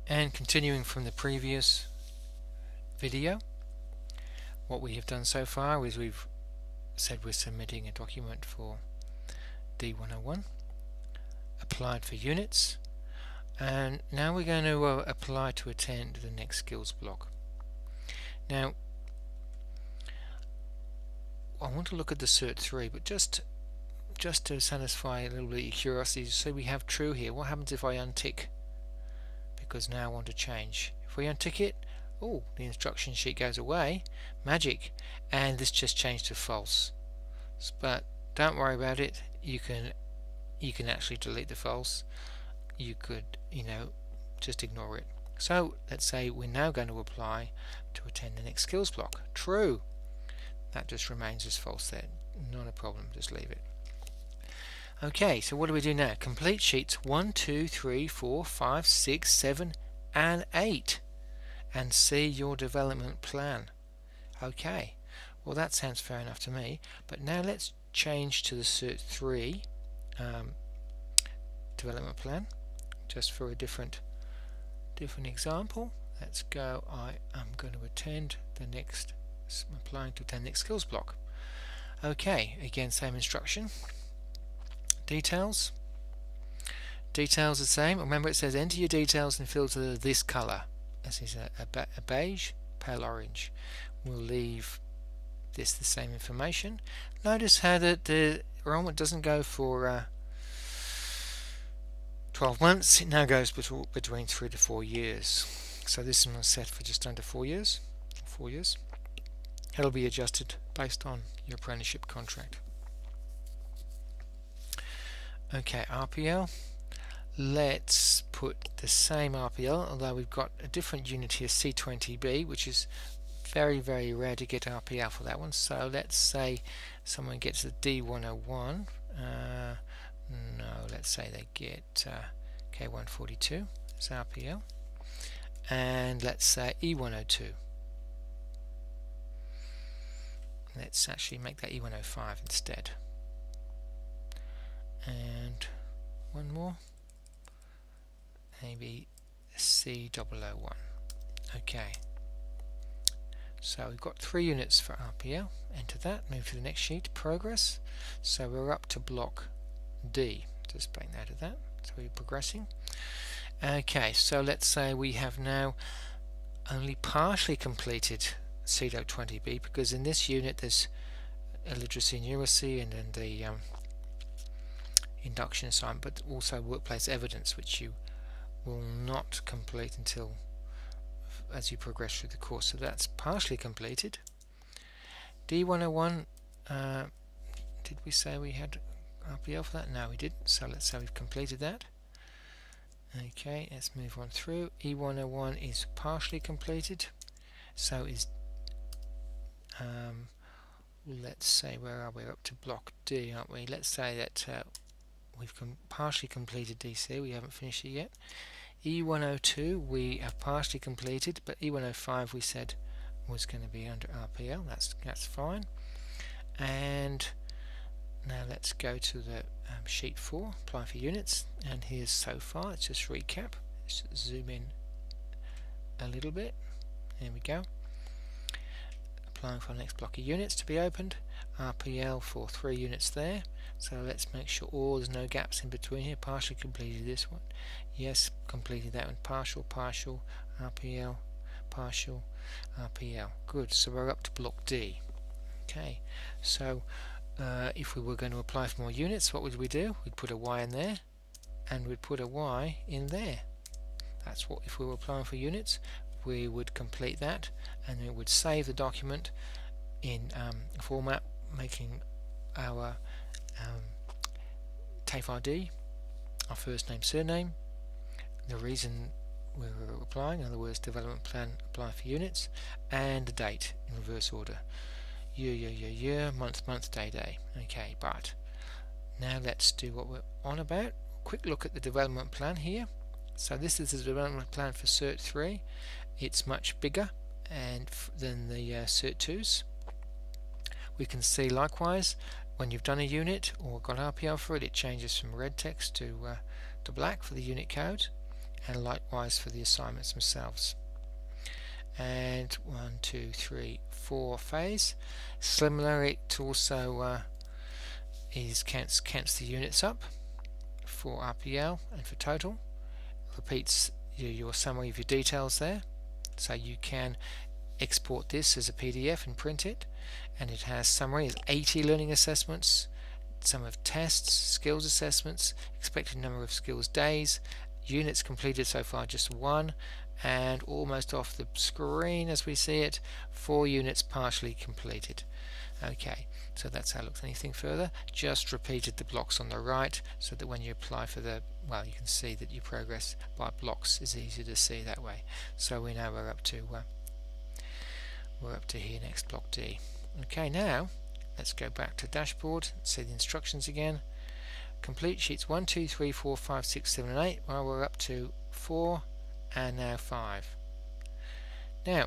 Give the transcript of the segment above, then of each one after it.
And continuing from the previous video, what we have done so far is we've said we're submitting a document for D101, applied for units, and now we're going to apply to attend the next skills block. Now I want to look at the Cert 3, but just to satisfy a little bit of curiosity, so we have true here. What happens if I untick? Because now I want to change. If we untick it, oh, the instruction sheet goes away, magic, and this just changed to false. But don't worry about it. You can actually delete the false. You could, just ignore it. So let's say we're now going to apply to attend the next skills block. True. That just remains as false there. Not a problem. Just leave it. Okay, so what do we do now? Complete sheets 1, 2, 3, 4, 5, 6, 7 and 8 and see your development plan. Okay, well that sounds fair enough to me, but now let's change to the Cert 3 development plan just for a different example. Let's go. I am going to attend the next, applying to attend the next skills block. Okay, again same instruction. Details the same. Remember, it says enter your details in fields that are this color. This is a beige, pale orange. We'll leave this the same information. Notice how that the enrollment doesn't go for 12 months. It now goes between 3 to 4 years. So this one is set for just under 4 years. It'll be adjusted based on your apprenticeship contract. Okay, RPL. Let's put the same RPL, although we've got a different unit here, C20B, which is very, very rare to get RPL for that one. So let's say someone gets a D101. No, let's say they get K142 as RPL. And let's say E102. Let's actually make that E105 instead. And one more, maybe C001. Okay, so we've got 3 units for RPL. Enter that, move to the next sheet, progress. So we're up to block D. Just make note of that. So we're progressing. Okay, so let's say we have now only partially completed C020B, because in this unit there's illiteracy and numeracy, and then the induction assignment, but also workplace evidence, which you will not complete until as you progress through the course. So that's partially completed. D101, did we say we had RPL for that? No, we didn't. So let's say we've completed that. Okay, let's move on through. E101 is partially completed. So is let's say, where are we? We're up to block D, aren't we? Let's say that we've partially completed DC, we haven't finished it yet. E102 we have partially completed, but E105 we said was going to be under RPL. That's fine. And now let's go to the sheet 4, apply for units, and here's so far. Let's just recap. Let's zoom in a little bit. There we go. Applying for the next block of units to be opened. RPL for 3 units there. So let's make sure there's no gaps in between here. Partially completed this one. Yes, completed that one. Partial, RPL, partial, RPL. Good. So we're up to block D. Okay. So if we were going to apply for more units, what would we do? We'd put a Y in there, and we'd put a Y in there. That's what, if we were applying for units, we would complete that, and it would save the document in a format, making our TAFE ID, our first name, surname, the reason we were applying, in other words, development plan, apply for units, and the date in reverse order. Year, month, day. Okay, but now let's do what we're on about. Quick look at the development plan here. So this is the development plan for Cert 3. It's much bigger than the Cert 2s. We can see likewise when you've done a unit or got RPL for it, it changes from red text to black for the unit code, and likewise for the assignments themselves. And 1, 2, 3, 4 phase. Similarly, it also counts the units up for RPL and for total. Repeats your summary of your details there, so you can export this as a PDF and print it. And it has summary as 80 learning assessments, sum of tests, skills assessments, expected number of skills days, units completed so far just 1, and almost off the screen as we see it, 4 units partially completed. Okay, so that's how it looks. Anything further? Just repeated the blocks on the right so that when you apply for the, well, you can see that your progress by blocks is easier to see that way. So we know we're up to here, next block D. Okay, now let's go back to dashboard, see the instructions again. Complete sheets 1, 2, 3, 4, 5, 6, 7 and 8. Well, we're up to 4 and now 5. Now,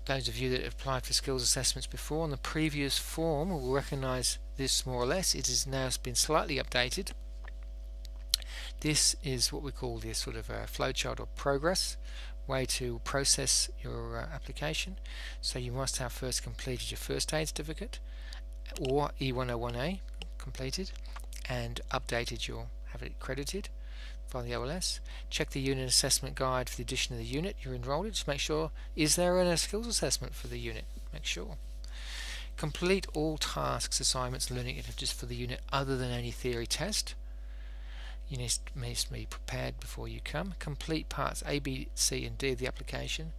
those of you that have applied for skills assessments before on the previous form will recognise this more or less. It has now been slightly updated. This is what we call this sort of a flowchart or progress way to process your application. So you must have first completed your first aid certificate or E101A completed and updated have it credited by the OLS. Check the unit assessment guide for the addition of the unit you're enrolled in. Just make sure, is there a skills assessment for the unit? Make sure. Complete all tasks, assignments, learning activities for the unit other than any theory test. You need to be prepared before you come. Complete parts A, B, C and D of the application.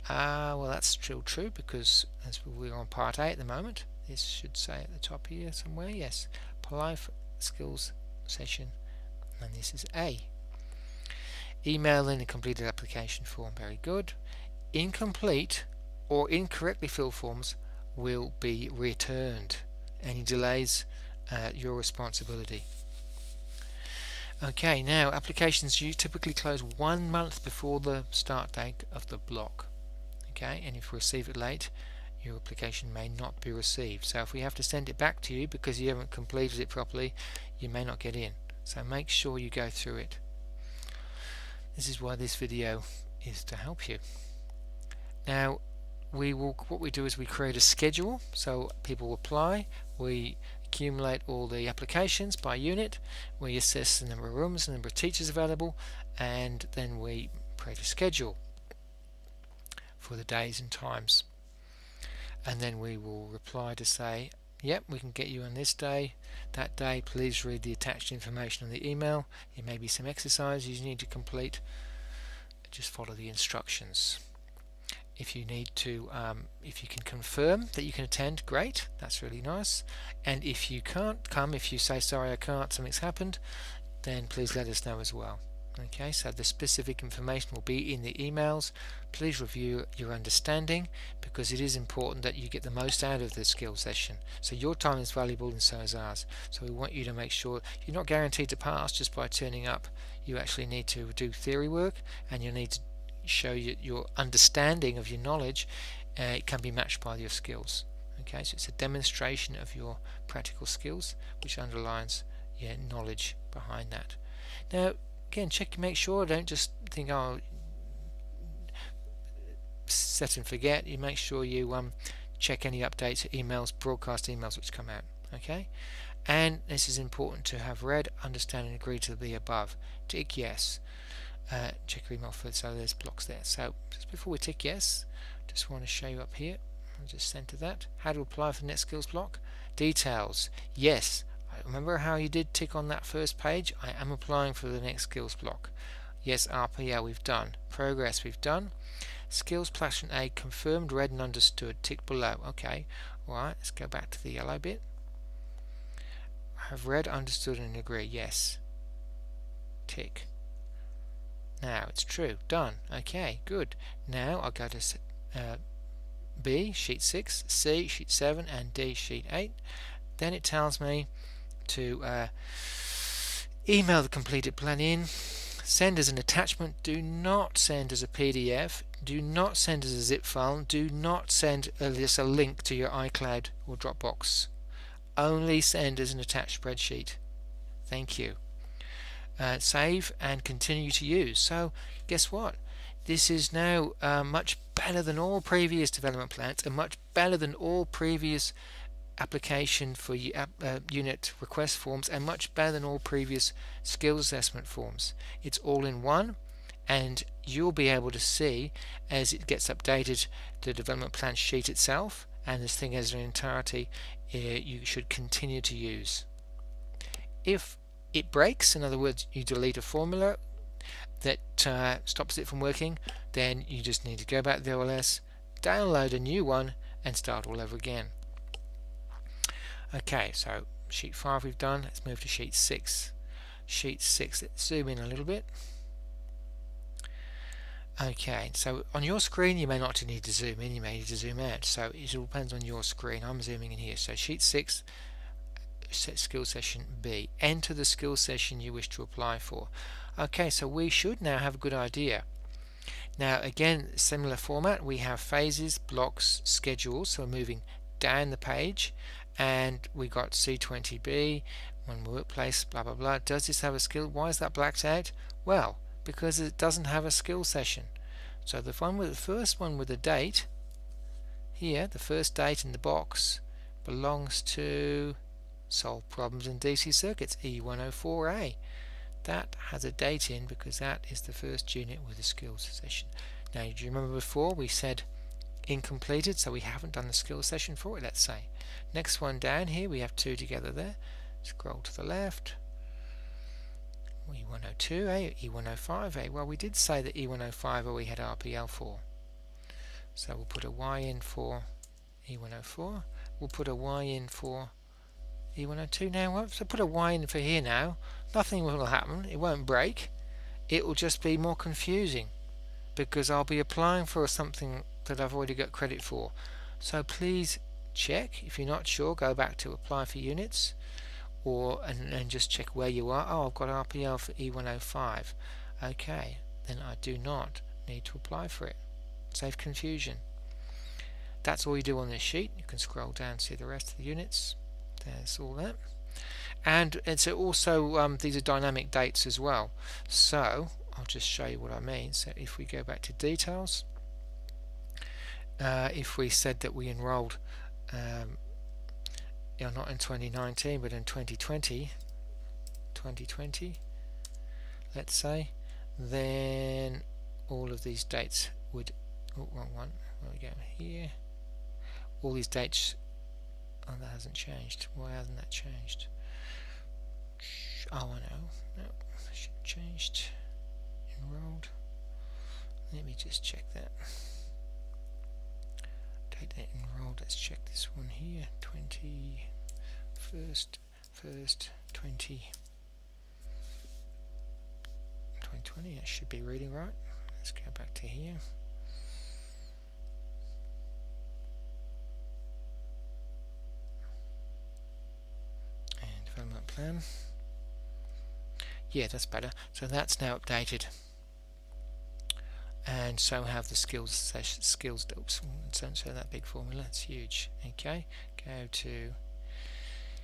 Well, that's still true because as we're on part A at the moment, this should say at the top here somewhere, yes, apply for skills session, and this is A. Email in a completed application form, very good. Incomplete or incorrectly filled forms will be returned. Any delays, your responsibility. Okay, now applications you typically close 1 month before the start date of the block. Okay, and if you receive it late, your application may not be received. So if we have to send it back to you because you haven't completed it properly, you may not get in. So make sure you go through it. This is why this video is to help you. Now, what we do is we create a schedule, so people apply, we accumulate all the applications by unit, we assess the number of rooms, the number of teachers available, and then we create a schedule for the days and times. And then we will reply to say, yep, we can get you on this day, that day, please read the attached information on the email. There may be some exercises you need to complete. Just follow the instructions. If you need to, if you can confirm that you can attend, great, that's really nice. And if you can't come, if you say sorry I can't, something's happened, then please let us know as well. Okay, so the specific information will be in the emails. Please review your understanding because it is important that you get the most out of the skills session. So your time is valuable and so is ours. So we want you to make sure you're not guaranteed to pass just by turning up. You actually need to do theory work and you need to show your understanding of your knowledge. It can be matched by your skills. Okay, so it's a demonstration of your practical skills which underlines your knowledge behind that. Now again, make sure, don't just think, oh, set and forget. You make sure you check any updates, emails, broadcast emails which come out. Okay, and this is important to have read, understand and agree to the above. Tick yes. Check your email for, so there's blocks there. So just before we tick yes, just want to show you up here. I'll just center that. How to apply for the next skills block. Details. Yes. Remember how you did tick on that first page? I am applying for the next skills block. Yes, RPL we've done. Progress we've done. Skills Platform A confirmed, read and understood. Tick below. Okay. Alright, let's go back to the yellow bit. I have read, understood and agree. Yes. Tick. Now it's true. Done. Okay, good. Now I'll go to B, sheet 6, C, sheet 7 and D, sheet 8. Then it tells me to email the completed plan in, send as an attachment, do not send as a PDF, do not send as a zip file, do not send as a link to your iCloud or Dropbox, only send as an attached spreadsheet. Thank you. save and continue to use. So guess what? This is now much better than all previous development plans and much better than all previous application for unit request forms and much better than all previous skills assessment forms. It's all in one, and you'll be able to see as it gets updated the development plan sheet itself, and this thing as an entirety you should continue to use. If it breaks, in other words you delete a formula that stops it from working, then you just need to go back to the OLS, download a new one and start all over again. Okay, so sheet 5 we've done. Let's move to sheet 6. Sheet 6, let's zoom in a little bit. Okay, so on your screen you may not need to zoom in, you may need to zoom out, so it all depends on your screen. I'm zooming in here. So sheet 6, skill session B. Enter the skill session you wish to apply for. Okay, so we should now have a good idea. Now again, similar format, we have phases, blocks, schedules, so we're moving down the page, and we got C20B, one workplace, blah blah blah. Does this have a skill? Why is that blacked out? Well, because it doesn't have a skill session. So the first one with the date here, the first date in the box, belongs to solve problems in DC circuits, E104A. That has a date in because that is the first unit with a skills session. Now, do you remember before we said incompleted, so we haven't done the skills session for it, let's say. Next one down here, we have 2 together there. Scroll to the left. E102A, E105A. Well, we did say that E105A we had RPL for. So we'll put a Y in for E104. We'll put a Y in for E102 now. Well, so put a Y in for here now. Nothing will happen. It won't break. It will just be more confusing because I'll be applying for something that I've already got credit for. So please check. If you're not sure, go back to apply for units, or and just check where you are. Oh, I've got RPL for E105. Okay, then I do not need to apply for it. Save confusion. That's all you do on this sheet. You can scroll down to see the rest of the units. There's all that. And it's also these are dynamic dates as well. So I'll just show you what I mean. So if we go back to details, if we said that we enrolled not in 2019 but in 2020, let's say, then all of these dates would, wrong one, there we go, here, all these dates, oh, that hasn't changed. Why hasn't that changed? Oh, I know, no, it should have changed. Enrolled, let me just check that. Date enrolled, let's check this one here, 2020, 2020, that should be reading right. Let's go back to here. And development plan. Yeah, that's better. So that's now updated. And so have the skills oops, don't show that big formula, it's huge. Okay, go to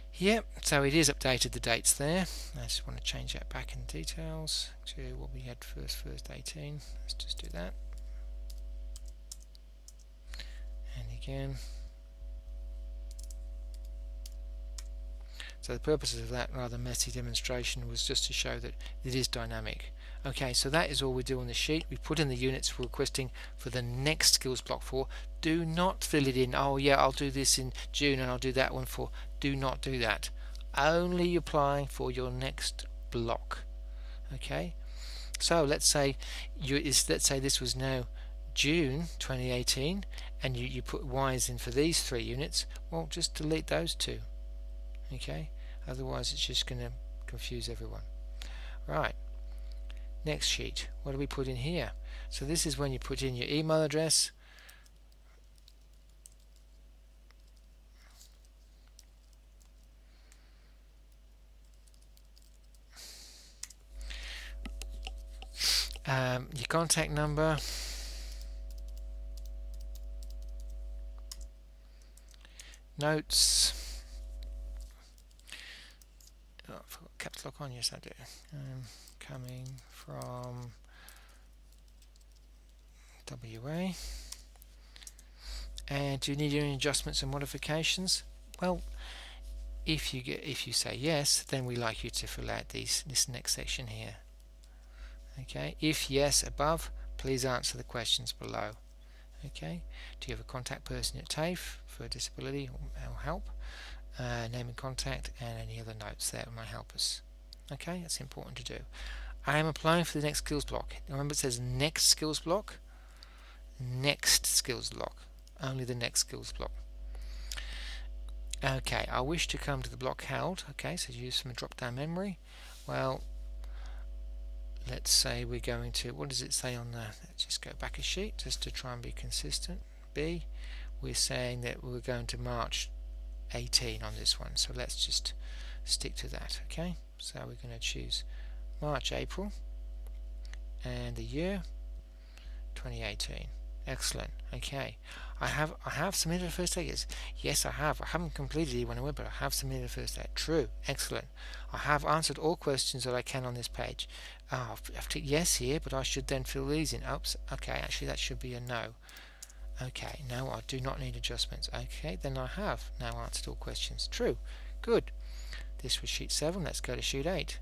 here. So it is updated the dates there. I just want to change that back in details to what we had first 18. Let's just do that. And again. So the purpose of that rather messy demonstration was just to show that it is dynamic. Okay, so that is all we do on the sheet. We put in the units we're requesting for the next skills block for. Do not fill it in, oh yeah, I'll do this in June and I'll do that one for. Do not do that. Only applying for your next block. Okay, so let's say this was now June 2018 and you put Y's in for these 3 units. Well, just delete those 2. Okay, otherwise it's just going to confuse everyone. Right, next sheet, what do we put in here? So this is when you put in your email address, your contact number, notes, oh, I forgot caps lock one? Yes, I do. Coming from WA. And do you need any adjustments and modifications? Well, if you say yes, then we like you to fill out this next section here. Okay, if yes above, please answer the questions below. Okay, do you have a contact person at TAFE for disability or help? Name and contact, and any other notes that might help us. Okay, that's important to do. I am applying for the next skills block. Remember, it says next skills block. Next skills block. Only the next skills block. Okay, I wish to come to the block held. Okay, so use some drop-down memory. Well, let's say we're going to, what does it say on the, let's just go back a sheet just to try and be consistent. B, we're saying that we're going to March 18 on this one, so let's just stick to that. Okay, so we're going to choose March, April, and the year 2018. Excellent. Okay, I have submitted a first aid. Yes, I have. I haven't completed E101, but I have submitted a first aid. True. Excellent. I have answered all questions that I can on this page. I've ticked yes here, but I should then fill these in. Oops. Okay, actually that should be a no. Okay, no, I do not need adjustments. Okay, then I have now answered all questions. True. Good. This was sheet 7. Let's go to sheet 8.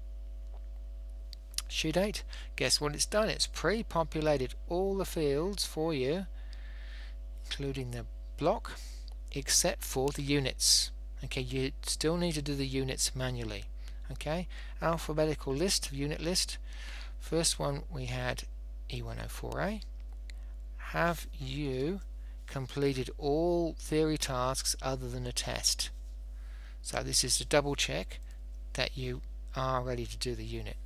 Sheet 8, guess what it's done? It's pre-populated all the fields for you, including the block, except for the units. Okay, you still need to do the units manually. Okay, alphabetical list, unit list. First one we had E104A. Have you completed all theory tasks other than a test? So this is to double check that you are ready to do the unit.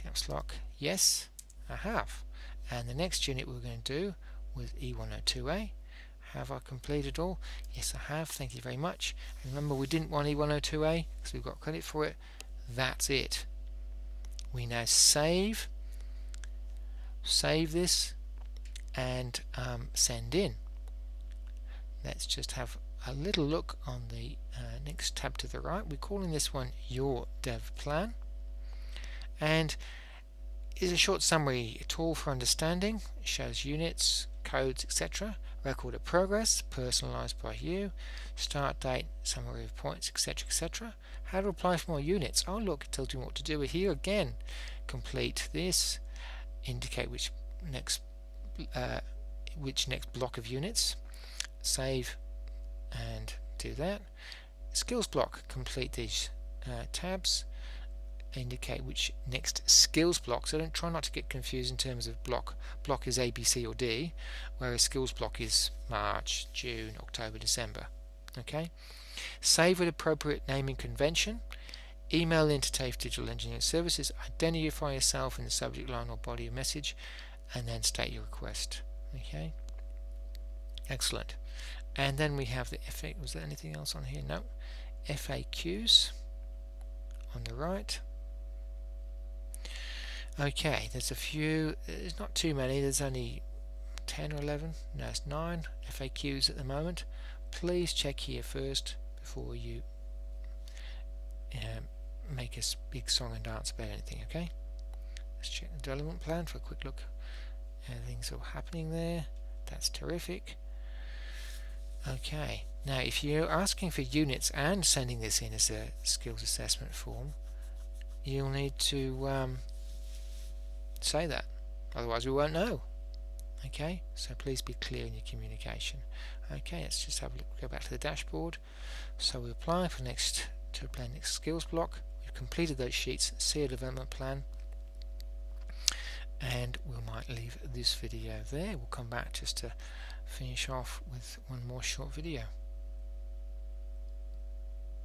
Caps lock, yes, I have. And the next unit we're going to do with E102A. Have I completed all? Yes, I have. Thank you very much. And remember, we didn't want E102A because we've got credit for it. That's it. We now save this and send in. Let's just have a little look on the next tab to the right. We're calling this one Your Dev Plan. And is a short summary, a tool for understanding. It shows units, codes, etc. Record of progress, personalized by you. Start date, summary of points, etc., etc. How to apply for more units. Oh look, it tells you what to do here again. Complete this. Indicate which next block of units. Save and do that. Skills block. Complete these tabs. Indicate which next skills block. So don't try not to get confused in terms of block. Block is A, B, C or D, whereas skills block is March, June, October, December. Okay. Save with appropriate naming convention. Email into TAFE Digital Engineering Services. Identify yourself in the subject line or body of message, and then state your request. Okay. Excellent. And then we have the FAQ. Was there anything else on here? No. FAQs on the right. Okay, there's a few, there's not too many, there's only 10 or 11, no it's 9 FAQs at the moment. Please check here first before you make a big song and dance about anything, okay? Let's check the development plan for a quick look. Everything's all happening there, that's terrific. Okay, now if you're asking for units and sending this in as a skills assessment form, you'll need to say that, otherwise we won't know. Okay, so please be clear in your communication. Okay, let's just have a look, go back to the dashboard. So we're applying for next skills block. We've completed those sheets, see a development plan, and we might leave this video there. We'll come back just to finish off with one more short video.